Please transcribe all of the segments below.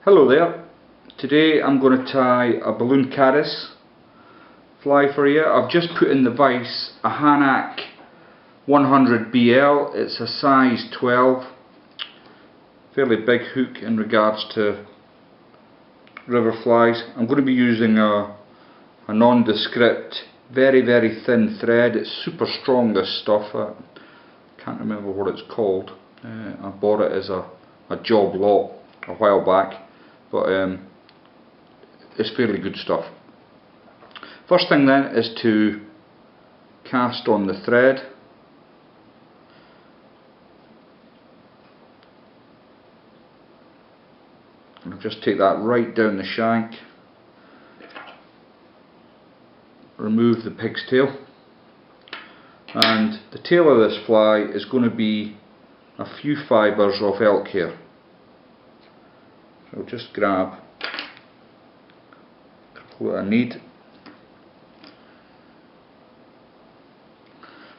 Hello there. Today I'm going to tie a Ballon Caddis fly for you. I've just put in the vise a Hanak 100 BL. It's a size 12. Fairly big hook in regards to river flies. I'm going to be using a nondescript, very thin thread. It's super strong, this stuff. I can't remember what it's called. I bought it as a job lot a while back. But it's fairly good stuff. First thing then is to cast on the thread. And I'll just take that right down the shank, remove the pig's tail, and the tail of this fly is going to be a few fibres of elk hair. So I'll just grab what I need.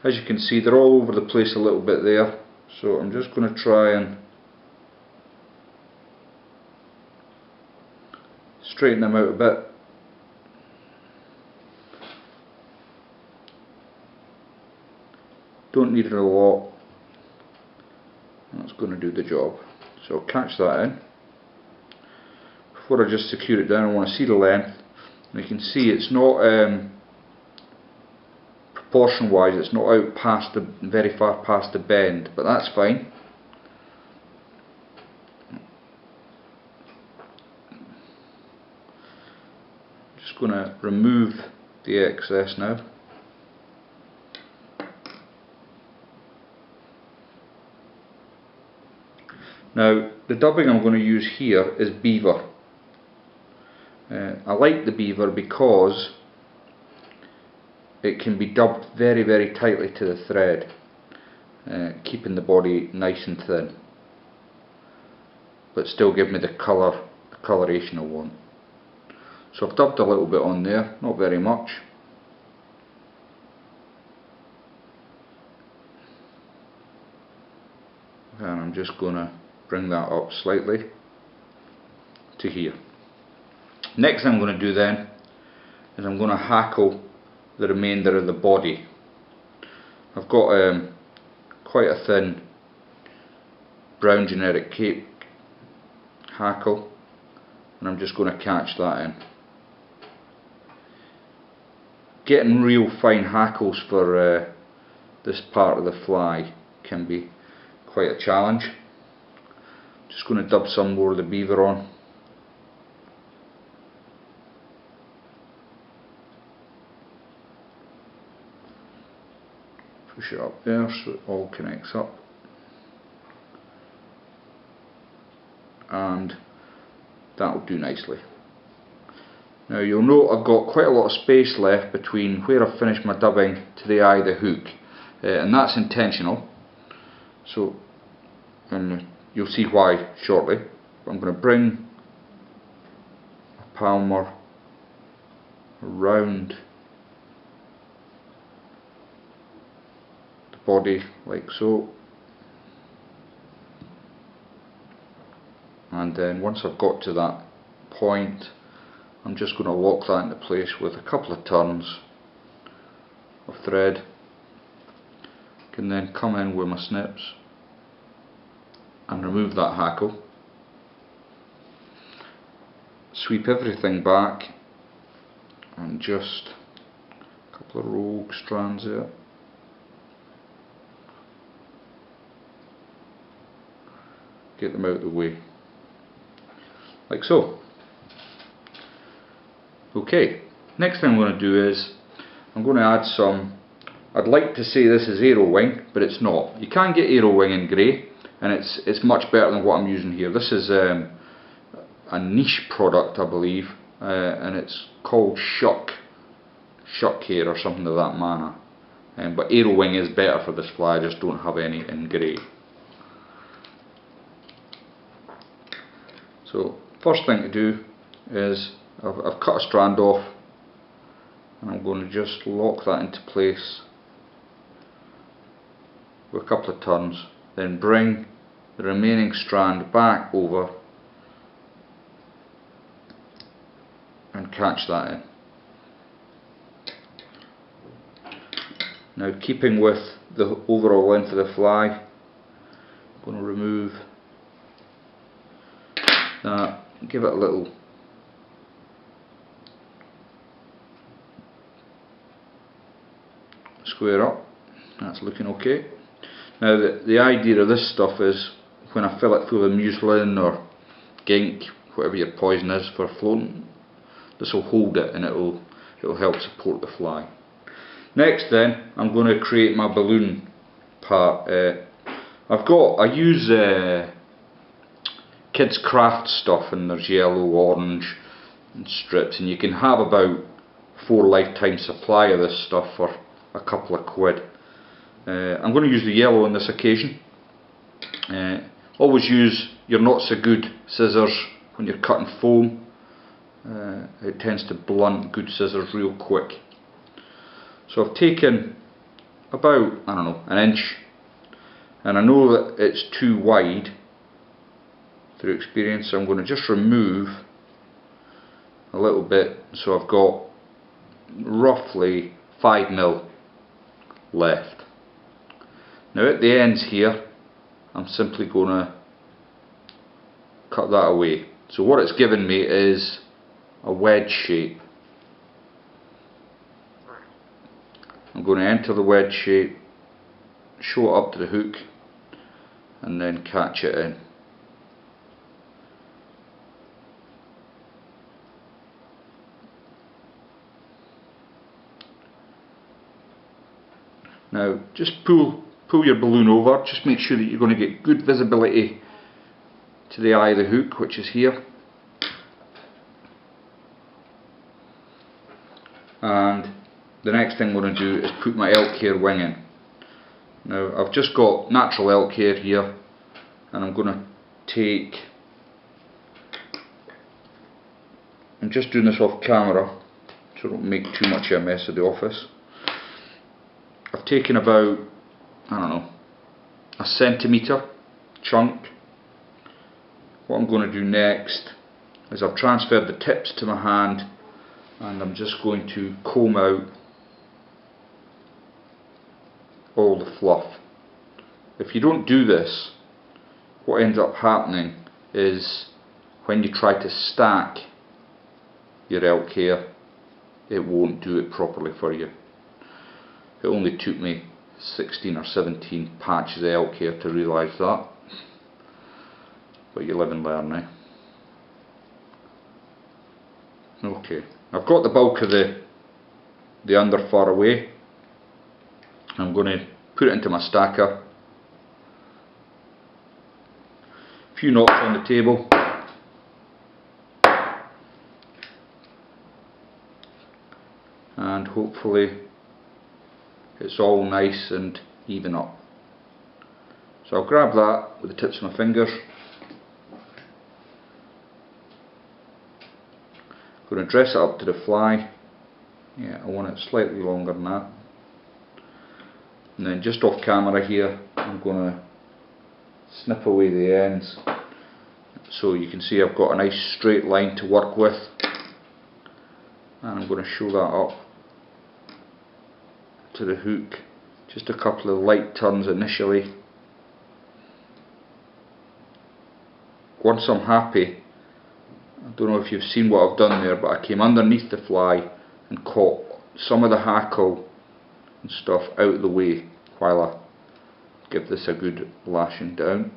As you can see, they're all over the place a little bit there, so I'm just going to try and straighten them out a bit. Don't need it a lot. That's going to do the job. So I'll catch that in. Before I just secure it down, I want to see the length. And you can see it's not proportion wise, it's not out past the very far past the bend, but that's fine. Just going to remove the excess now. Now the dubbing I'm going to use here is beaver. I like the beaver because it can be dubbed very tightly to the thread, keeping the body nice and thin, but still give me the coloration I want. So I've dubbed a little bit on there, not very much. And I'm just going to bring that up slightly to here. Next thing I'm going to do then is I'm going to hackle the remainder of the body. I've got quite a thin brown generic cape hackle, and I'm just going to catch that in. Getting real fine hackles for this part of the fly can be quite a challenge. Just going to dub some more of the beaver on. Push it up there so it all connects up, and that'll do nicely. Now you'll note I've got quite a lot of space left between where I've finished my dubbing to the eye of the hook, and that's intentional. So, and you'll see why shortly. But I'm going to bring a palmer around body like so, and then once I've got to that point, I'm just going to lock that into place with a couple of turns of thread. Can then come in with my snips and remove that hackle, sweep everything back, and just a couple of rogue strands there. Get them out of the way, like so. Okay, next thing I'm going to do is I'm going to add some, I'd like to say this is arrow wing, but it's not. You can get arrow wing in grey, and it's much better than what I'm using here. This is a niche product, I believe, and it's called shuck hair or something of that manner. But arrow wing is better for this fly. I just don't have any in grey. So first thing to do is I've cut a strand off, and I'm going to just lock that into place with a couple of turns, then bring the remaining strand back over catch that in. Now, keeping with the overall length of the fly, I'm going to remove that, give it a little square up. That's looking okay. Now the idea of this stuff is when I fill it full of mucilin or gink, whatever your poison is for floating, this will hold it and it'll help support the fly. Next then, I'm going to create my balloon part. I use kids craft stuff, and there's yellow, orange and strips, and you can have about 4 lifetime supply of this stuff for a couple of quid. I'm going to use the yellow on this occasion. Always use your not so good scissors when you're cutting foam. It tends to blunt good scissors real quick. So I've taken about, I don't know, an inch, and I know that it's too wide through experience, so I'm going to just remove a little bit, so I've got roughly 5mm left. Now at the ends here, I'm simply going to cut that away. So what it's given me is a wedge shape. I'm going to enter the wedge shape, show it up to the hook, and then catch it in. Now just pull your balloon over, just make sure that you're going to get good visibility to the eye of the hook, which is here. And the next thing I'm going to do is put my elk hair wing in. Now I've just got natural elk hair here, and I'm going to take, I'm just doing this off camera so I don't make too much of a mess of the office. I've taken about, I don't know, a centimetre chunk. What I'm going to do next is I've transferred the tips to my hand, and I'm just going to comb out all the fluff. If you don't do this, what ends up happening is when you try to stack your elk hair, it won't do it properly for you. It only took me 16 or 17 patches of elk hair to realise that, but you live and learn, eh? Okay, I've got the bulk of the under fur away. I'm going to put it into my stacker. A few knots on the table. And hopefully it's all nice and even up. So I'll grab that with the tips of my fingers. Going to dress it up to the fly. Yeah, I want it slightly longer than that. And then just off camera here, I'm going to snip away the ends, so you can see I've got a nice straight line to work with. And I'm going to show that up to the hook. Just a couple of light turns initially. Once I'm happy, I don't know if you've seen what I've done there, but I came underneath the fly and caught some of the hackle and stuff out of the way while I give this a good lashing down.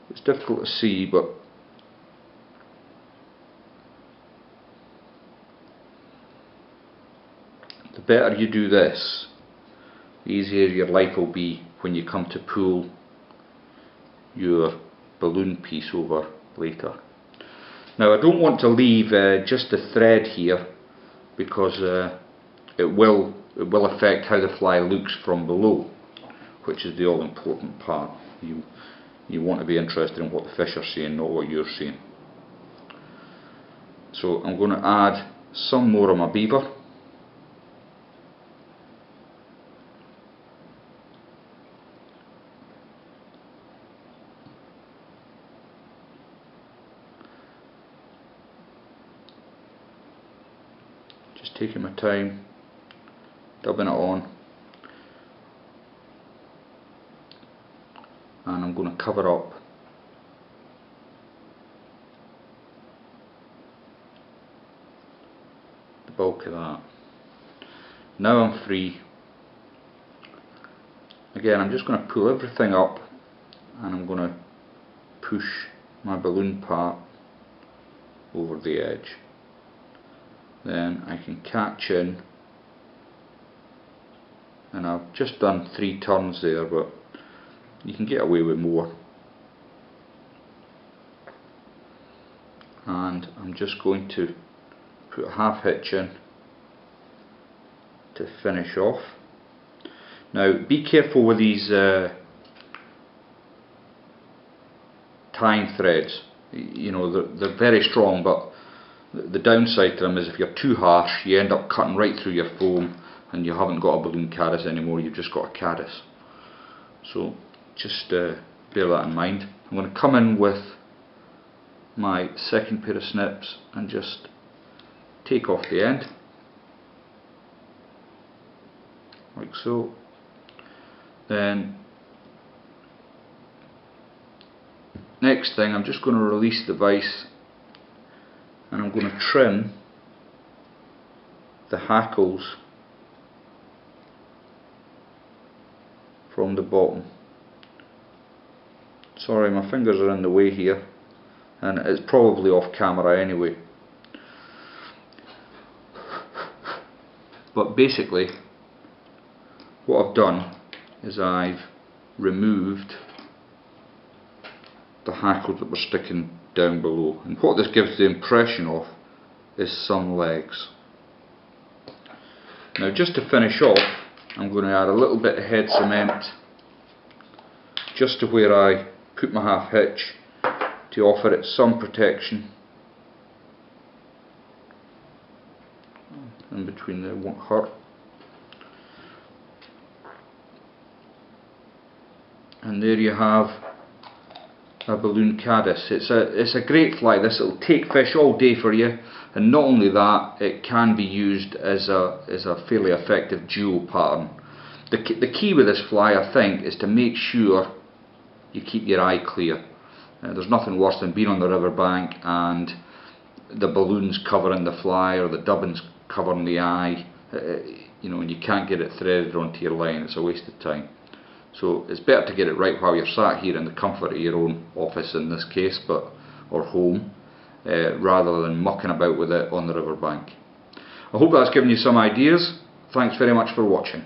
It's difficult to see, but the better you do this, the easier your life will be when you come to pull your balloon piece over later. Now I don't want to leave just the thread here, because it will affect how the fly looks from below, which is the all important part. You want to be interested in what the fish are seeing, not what you're seeing. So I'm going to add some more of my beaver. Just taking my time, dubbing it on, and I'm going to cover up the bulk of that. Now I'm free. Again, I'm just going to pull everything up and I'm going to push my balloon part over the edge. Then I can catch in, and I've just done 3 turns there, but you can get away with more. And I'm just going to put a half hitch in to finish off. Now be careful with these tying threads. You know, they're very strong, but the downside to them is if you're too harsh, you end up cutting right through your foam and you haven't got a balloon caddis anymore, you've just got a caddis. So just bear that in mind. I'm going to come in with my second pair of snips and just take off the end, like so. Then next thing, I'm just going to release the vise and I'm going to trim the hackles from the bottom. Sorry, my fingers are in the way here, and it's probably off camera anyway. But basically what I've done is I've removed the hackles that were sticking down below, and what this gives the impression of is some legs. Now just to finish off, I'm going to add a little bit of head cement just to where I put my half hitch to offer it some protection in between there, won't hurt. And there you have a balloon caddis. It's a great fly. This will take fish all day for you, and not only that, it can be used as a fairly effective dual pattern. The key with this fly, I think, is to make sure you keep your eye clear. There's nothing worse than being on the riverbank and the balloon's covering the fly or the dubbing's covering the eye, you know, and you can't get it threaded onto your line. It's a waste of time. So it's better to get it right while you're sat here in the comfort of your own office in this case, or home, rather than mucking about with it on the riverbank. I hope that's given you some ideas. Thanks very much for watching.